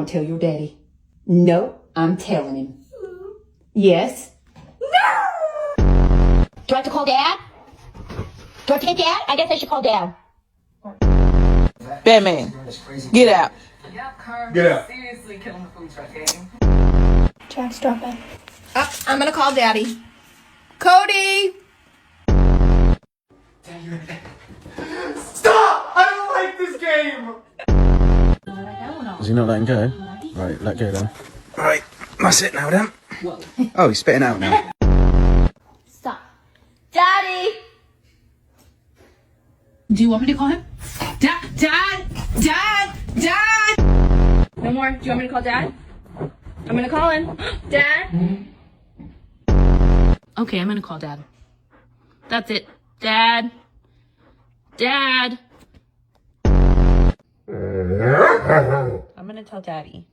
gonna tell your daddy. No, I'm telling him. Yes. Do I have to call Dad? Do I have to get Dad? I guess I should call Dad. Batman, get out. Get out. Seriously killing the food truck game. Jack's dropping. I'm gonna call Daddy. Cody! Stop! I don't like this game! Is he not letting go? Right, let go then. Right, that's it now then. Oh, he's spitting out now. Stop. Daddy! Do you want me to call him? Dad! No more. Do you want me to call Dad? I'm gonna call him. Dad? Okay, I'm gonna call Dad. That's it. Dad. I'm gonna tell Daddy.